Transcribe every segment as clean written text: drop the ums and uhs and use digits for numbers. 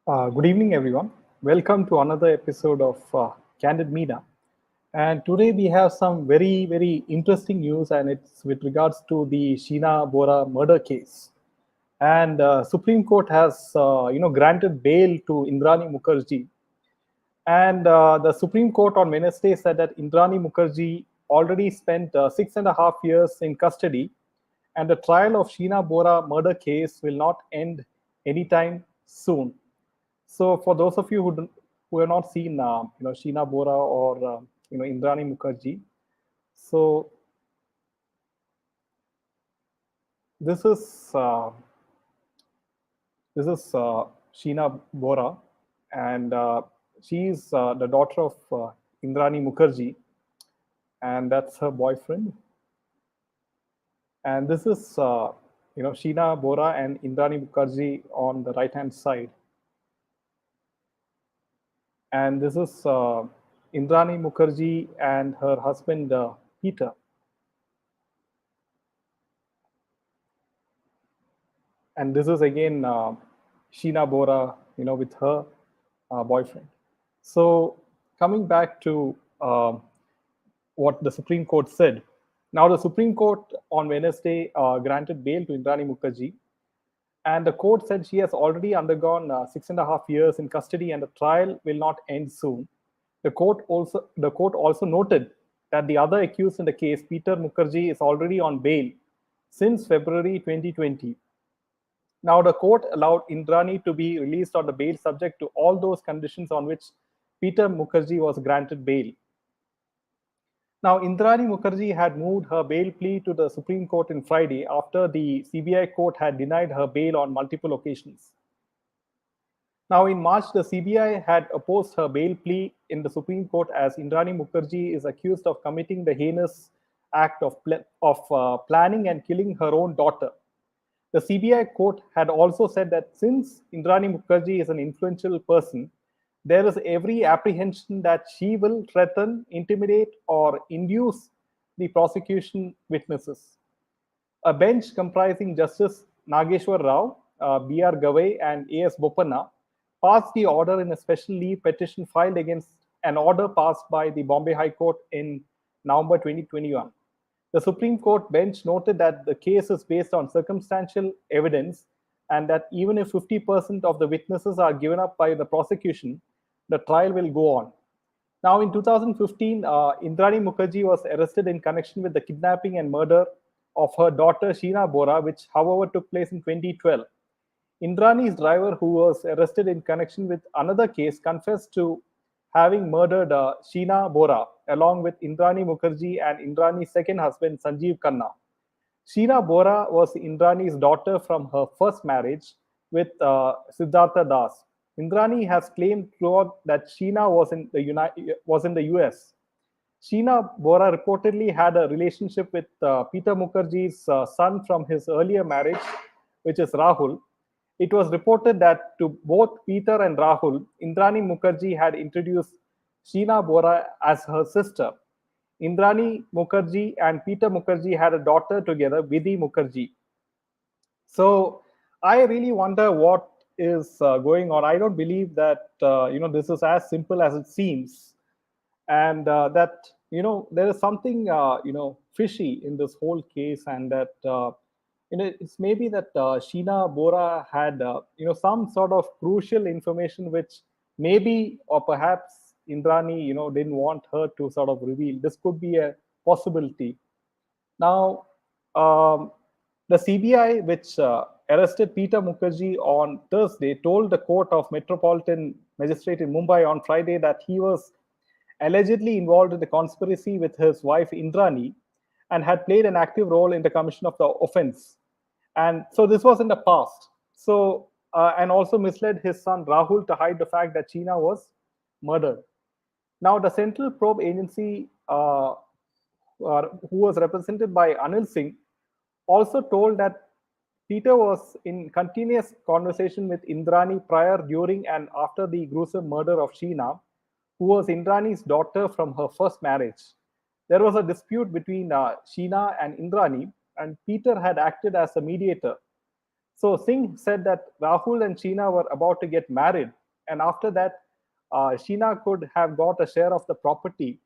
Good evening, everyone. Welcome to another episode of Candid Media. And today we have some very interesting news, and it's with regards to the Sheena Bora murder case. And Supreme Court has, granted bail to Indrani Mukherjee. And the Supreme Court on Wednesday said that Indrani Mukherjee already spent 6.5 years in custody, and the trial of Sheena Bora murder case will not end anytime soon. So for those of you who have not seen, Sheena Bora or Indrani Mukherjee, so this is uh, this is Sheena Bora, and she is the daughter of Indrani Mukherjee, and that's her boyfriend. And this is Sheena Bora and Indrani Mukherjee on the right hand side, and this is Indrani Mukherjee and her husband Peter. And this is again Sheena Bora, with her boyfriend. So coming back to what the Supreme Court said. Now, the Supreme Court on Wednesday granted bail to Indrani Mukherjee, and the court said she has already undergone 6.5 years in custody, and the trial will not end soon. The court also noted that the other accused in the case, Peter Mukherjee, is already on bail since February 2020. Now, the court allowed Indrani to be released on the bail subject to all those conditions on which Peter Mukherjee was granted bail. Now, Indrani Mukherjee had moved her bail plea to the Supreme Court on Friday after the CBI court had denied her bail on multiple occasions. Now, in March, the CBI had opposed her bail plea in the Supreme Court as Indrani Mukherjee is accused of committing the heinous act of planning and killing her own daughter. The CBI court had also said that since Indrani Mukherjee is an influential person, there is every apprehension that she will threaten, intimidate, or induce the prosecution witnesses. A bench comprising Justice Nageshwar Rao, B.R. Gavai, and A.S. Bopanna passed the order in a special leave petition filed against an order passed by the Bombay High Court in November 2021. The Supreme Court bench noted that the case is based on circumstantial evidence and that even if 50% of the witnesses are given up by the prosecution, the trial will go on. Now, in 2015, Indrani Mukherjee was arrested in connection with the kidnapping and murder of her daughter Sheena Bora, which, however, took place in 2012. Indrani's driver, who was arrested in connection with another case, confessed to having murdered Sheena Bora along with Indrani Mukherjee and Indrani's second husband, Sanjeev Khanna. Sheena Bora was Indrani's daughter from her first marriage with Siddhartha Das. Indrani has claimed throughout that Sheena was in the US. Sheena Bora reportedly had a relationship with Peter Mukherjee's son from his earlier marriage, which is Rahul. It was reported that to both Peter and Rahul, Indrani Mukherjee had introduced Sheena Bora as her sister. Indrani Mukherjee and Peter Mukherjee had a daughter together, Vidhi Mukherjee. So I really wonder what is going on. I don't believe that this is as simple as it seems, and that there is something fishy in this whole case, and that it's maybe that Sheena Bora had some sort of crucial information which maybe or perhaps Indrani didn't want her to sort of reveal. This could be a possibility. Now, the CBI, which arrested Peter Mukherjee on Thursday, told the Court of Metropolitan Magistrate in Mumbai on Friday that he was allegedly involved in the conspiracy with his wife Indrani and had played an active role in the commission of the offense. And so this was in the past. So, and also misled his son Rahul to hide the fact that Sheena was murdered. Now, the Central Probe Agency, who was represented by Anil Singh, also told that Peter was in continuous conversation with Indrani prior, during, and after the gruesome murder of Sheena, who was Indrani's daughter from her first marriage. There was a dispute between Sheena and Indrani, and Peter had acted as a mediator. So Singh said that Rahul and Sheena were about to get married, and after that, Sheena could have got a share of the property.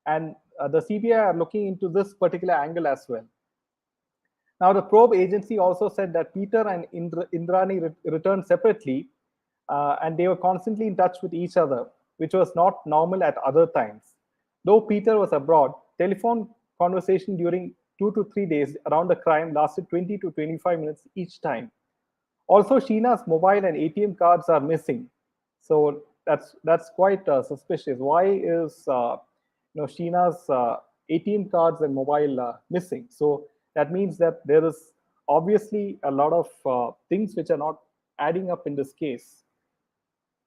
And the CBI are looking into this particular angle as well. Now, the probe agency also said that Peter and Indrani returned separately, and they were constantly in touch with each other, which was not normal at other times. Though Peter was abroad, telephone conversation during 2 to 3 days around the crime lasted 20 to 25 minutes each time. Also, Sheena's mobile and ATM cards are missing, so that's quite suspicious. Why is Sheena's ATM cards and mobile missing? So that means that there is obviously a lot of things which are not adding up in this case,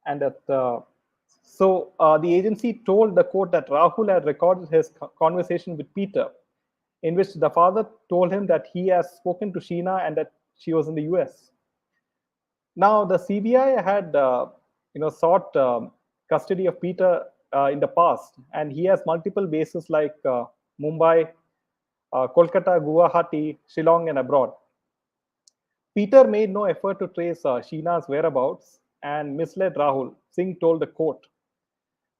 and that the agency told the court that Rahul had recorded his conversation with Peter, in which the father told him that he has spoken to Sheena and that she was in the US. Now, the CBI had, sought custody of Peter in the past, and he has multiple bases like Mumbai, Kolkata, Guwahati, Shillong, and abroad. Peter made no effort to trace Sheena's whereabouts and misled Rahul, Singh told the court.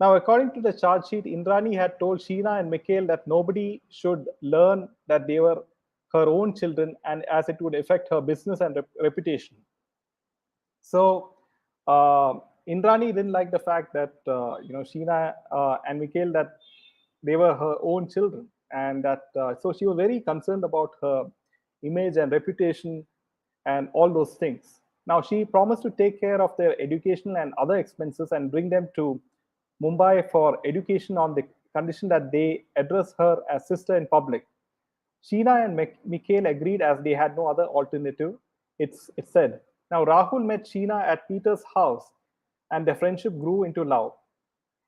Now, according to the charge sheet, Indrani had told Sheena and Mikhail that nobody should learn that they were her own children, and as it would affect her business and reputation. So Indrani didn't like the fact that Sheena and Mikhail, that they were her own children, and that so she was very concerned about her image and reputation and all those things. Now she promised to take care of their educational and other expenses and bring them to Mumbai for education on the condition that they address her as sister in public. Sheena and Mikhail agreed as they had no other alternative, it said. Now, Rahul met Sheena at Peter's house and their friendship grew into love.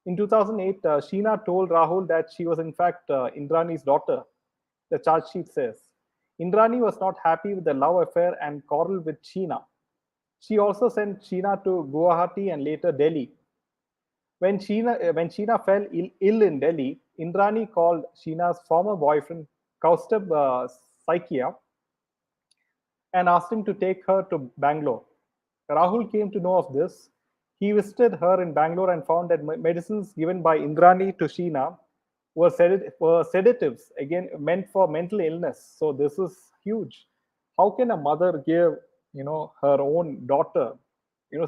In 2008, Sheena told Rahul that she was in fact Indrani's daughter, the charge sheet says. Indrani was not happy with the love affair and quarreled with Sheena. She also sent Sheena to Guwahati and later Delhi. When Sheena fell ill in Delhi, Indrani called Sheena's former boyfriend, Kaustubh Saikia, and asked him to take her to Bangalore. Rahul came to know of this. He visited her in Bangalore and found that medicines given by Indrani to Sheena were sedatives, again meant for mental illness. So this is huge. How can a mother give, her own daughter,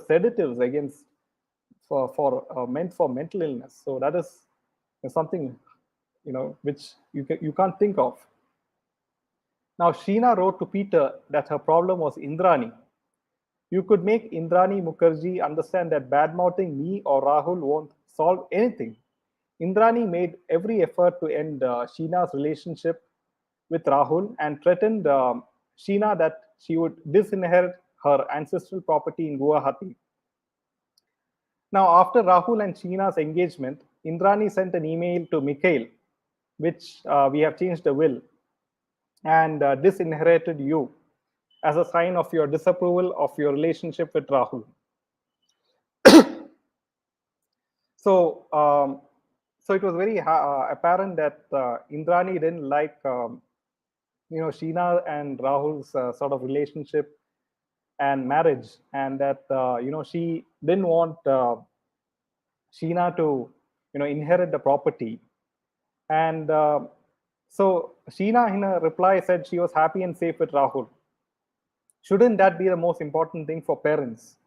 sedatives against for meant for mental illness? So that is something, which you can't think of. Now, Sheena wrote to Peter that her problem was Indrani. You could make Indrani Mukherjee understand that badmouthing me or Rahul won't solve anything. Indrani made every effort to end Sheena's relationship with Rahul and threatened Sheena that she would disinherit her ancestral property in Guwahati. Now, after Rahul and Sheena's engagement, Indrani sent an email to Mikhail, which we have changed the will, and disinherited you as a sign of your disapproval of your relationship with Rahul. So it was very apparent that Indrani didn't like, Sheena and Rahul's sort of relationship and marriage, and that she didn't want Sheena to inherit the property. And so Sheena, in her reply, said she was happy and safe with Rahul. Shouldn't that be the most important thing for parents?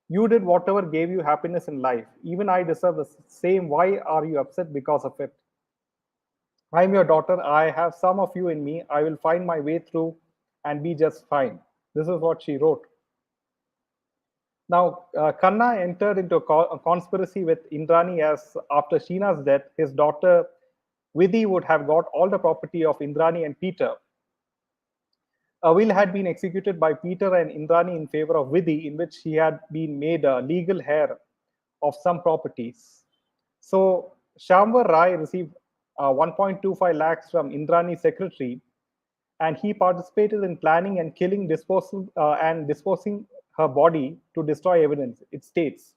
You did whatever gave you happiness in life. Even I deserve the same. Why are you upset because of it? I'm your daughter. I have some of you in me. I will find my way through and be just fine. This is what she wrote. Now, Khanna entered into a conspiracy with Indrani, as after Sheena's death, his daughter Vidhi would have got all the property of Indrani and Peter. A will had been executed by Peter and Indrani in favor of Vidhi, in which he had been made a legal heir of some properties. So Shamvar Rai received 1.25 lakhs from Indrani's secretary, and he participated in planning and killing, disposing her body to destroy evidence, it states.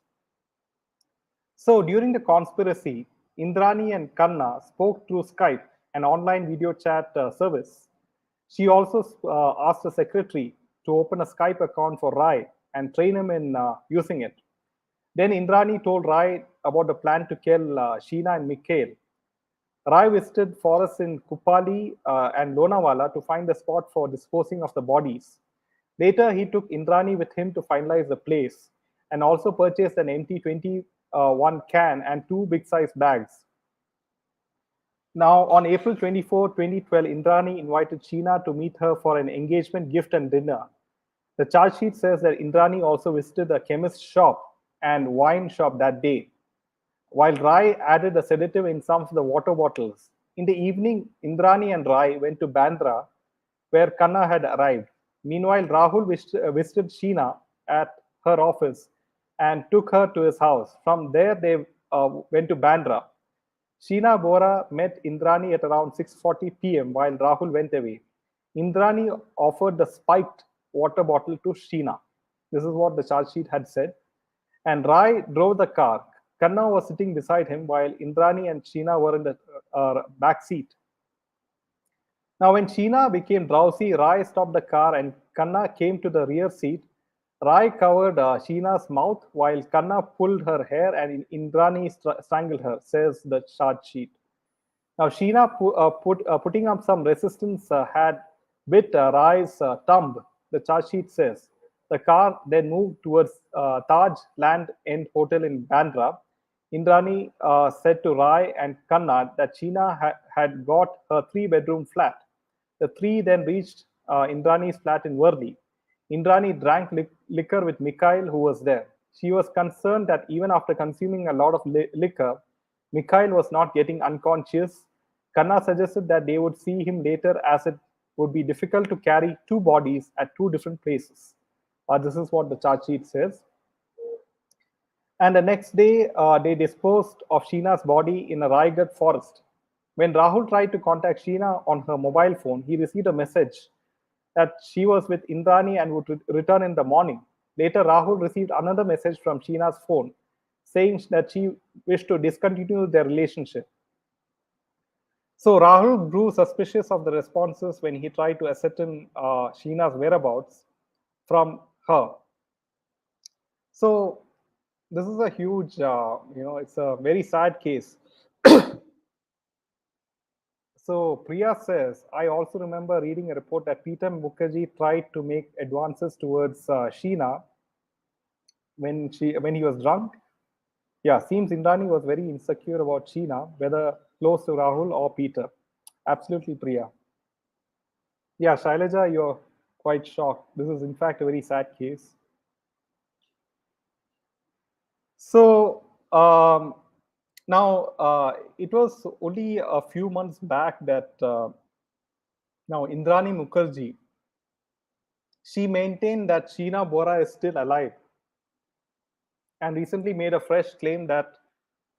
So during the conspiracy, Indrani and Khanna spoke through Skype, an online video chat service. She also asked the secretary to open a Skype account for Rai and train him in using it. Then Indrani told Rai about the plan to kill Sheena and Mikhail. Rai visited forests in Kupali and Lonavala to find a spot for disposing of the bodies. Later, he took Indrani with him to finalize the place and also purchased an empty 21 can and two big sized bags. Now, on April 24, 2012, Indrani invited Sheena to meet her for an engagement gift and dinner. The charge sheet says that Indrani also visited a chemist shop and wine shop that day, while Rai added a sedative in some of the water bottles. In the evening, Indrani and Rai went to Bandra, where Khanna had arrived. Meanwhile, Rahul visited Sheena at her office and took her to his house. From there, they went to Bandra. Sheena Bora met Indrani at around 6:40 p.m. while Rahul went away. Indrani offered the spiked water bottle to Sheena. This is what the charge sheet had said. And Rai drove the car. Khanna was sitting beside him while Indrani and Sheena were in the back seat. Now, when Sheena became drowsy, Rai stopped the car and Khanna came to the rear seat. Rai covered Sheena's mouth while Khanna pulled her hair and Indrani strangled her, says the charge sheet. Now, Sheena putting up some resistance had bit Rai's thumb, the charge sheet says. The car then moved towards Taj Land End Hotel in Bandra. Indrani said to Rai and Khanna that Sheena had got her three-bedroom flat. The three then reached Indrani's flat in Worli. Indrani drank liquor with Mikhail, who was there. She was concerned that even after consuming a lot of liquor, Mikhail was not getting unconscious. Khanna suggested that they would see him later as it would be difficult to carry two bodies at two different places. This is what the charge sheet says. And the next day, they disposed of Sheena's body in a Raigad forest. When Rahul tried to contact Sheena on her mobile phone, he received a message that she was with Indrani and would return in the morning. Later, Rahul received another message from Sheena's phone saying that she wished to discontinue their relationship. So Rahul grew suspicious of the responses when he tried to ascertain Sheena's whereabouts from her. So this is a huge, it's a very sad case. So Priya says, I also remember reading a report that Peter Mukherjee tried to make advances towards Sheena when he was drunk. Yeah, seems Indrani was very insecure about Sheena, whether close to Rahul or Peter. Absolutely, Priya. Yeah, Shailaja, you're quite shocked. This is in fact a very sad case. So now it was only a few months back that now Indrani Mukherjee, she maintained that Sheena Bora is still alive and recently made a fresh claim that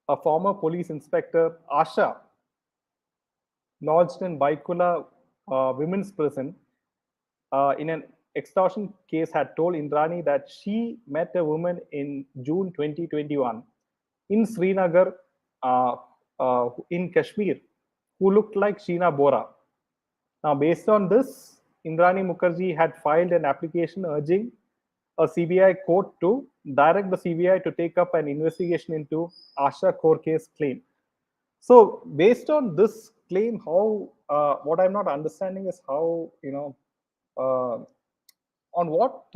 a former police inspector, Asha, lodged in Baikula women's prison in an extortion case, had told Indrani that she met a woman in June 2021 in Srinagar in Kashmir who looked like Sheena Bora. Now, based on this, Indrani Mukherjee had filed an application urging a CBI court to direct the CBI to take up an investigation into Asha court case claim. So, based on this claim, how what I'm not understanding is how on what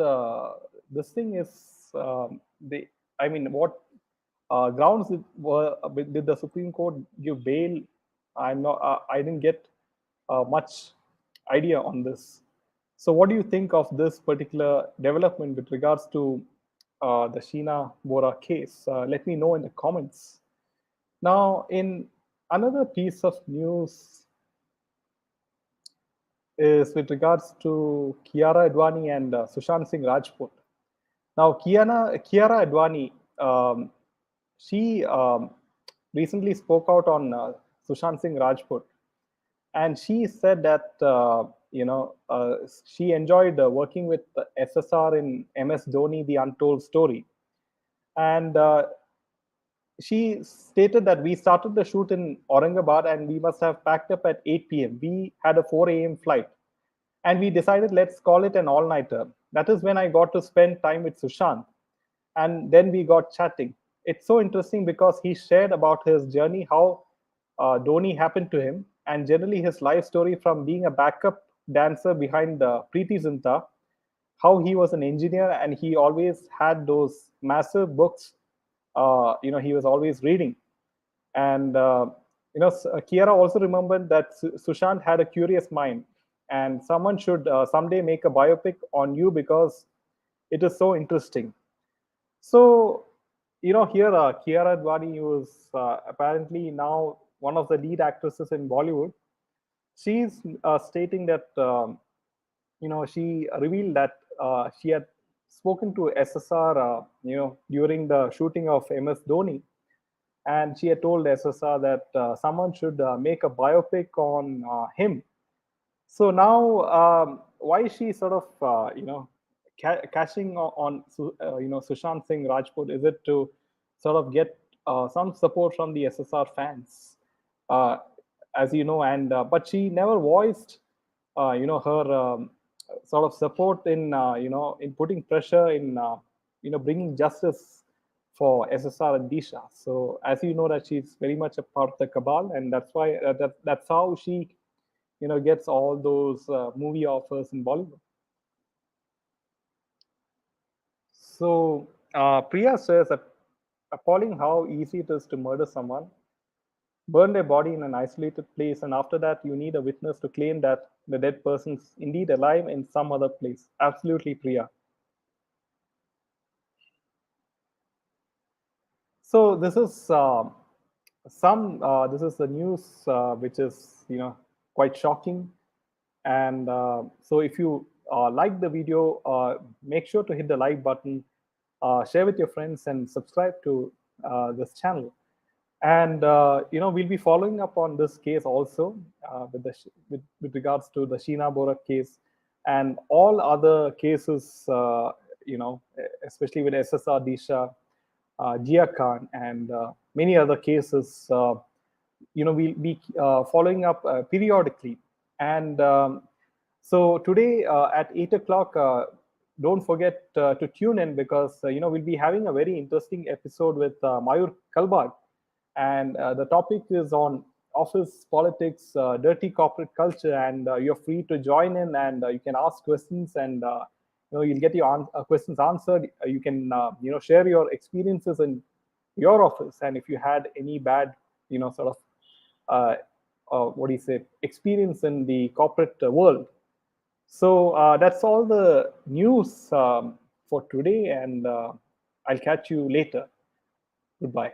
this thing is what grounds did the Supreme Court give bail? I didn't get much idea on this. So, what do you think of this particular development with regards to the Sheena Bora case? Let me know in the comments. Now, in another piece of news is with regards to Kiara Advani and Sushant Singh Rajput. Now, Kiara Advani, she recently spoke out on Sushant Singh Rajput, and she said that she enjoyed working with SSR in MS Dhoni, The Untold Story, and she stated that we started the shoot in Aurangabad and we must have packed up at 8 p.m. We had a 4 a.m. flight. and we decided let's call it an all-nighter. That is when I got to spend time with Sushant, and then we got chatting. It's so interesting because he shared about his journey, how Dhoni happened to him, and generally his life story from being a backup dancer behind Preeti Zinta, how he was an engineer and he always had those massive books. He was always reading, and Kiara also remembered that Sushant had a curious mind, and someone should someday make a biopic on you because it is so interesting. So, here Kiara Advani was apparently now one of the lead actresses in Bollywood. She's stating that she revealed that she had spoken to SSR, during the shooting of MS Dhoni, and she had told SSR that someone should make a biopic on him. So now, why is she sort of, cashing on, Sushant Singh Rajput? Is it to sort of get some support from the SSR fans, uh, as you know? And but she never voiced, her sort of support in, in putting pressure in, bringing justice for SSR and Disha. So as you know that she's very much a part of the cabal, and that's why that's how she gets all those movie offers in Bollywood. So Priya says that appalling how easy it is to murder someone, burn their body in an isolated place, and after that you need a witness to claim that the dead person's indeed alive in some other place. Absolutely, Priya. So this is the news which is quite shocking. And so if you like the video, make sure to hit the like button, share with your friends, and subscribe to this channel. And we'll be following up on this case also, with regards to the Sheena Bora case and all other cases, especially with SSR Disha, Jia Khan, and many other cases. We'll be following up periodically. And so today at 8 o'clock, don't forget to tune in, because we'll be having a very interesting episode with Mayur Kalbag, and the topic is on office politics, dirty corporate culture, and you're free to join in, and you can ask questions, and you'll get your questions answered. You can share your experiences in your office, and if you had any bad sort of uh, what do you say, experience in the corporate world. So that's all the news for today, and I'll catch you later. Goodbye.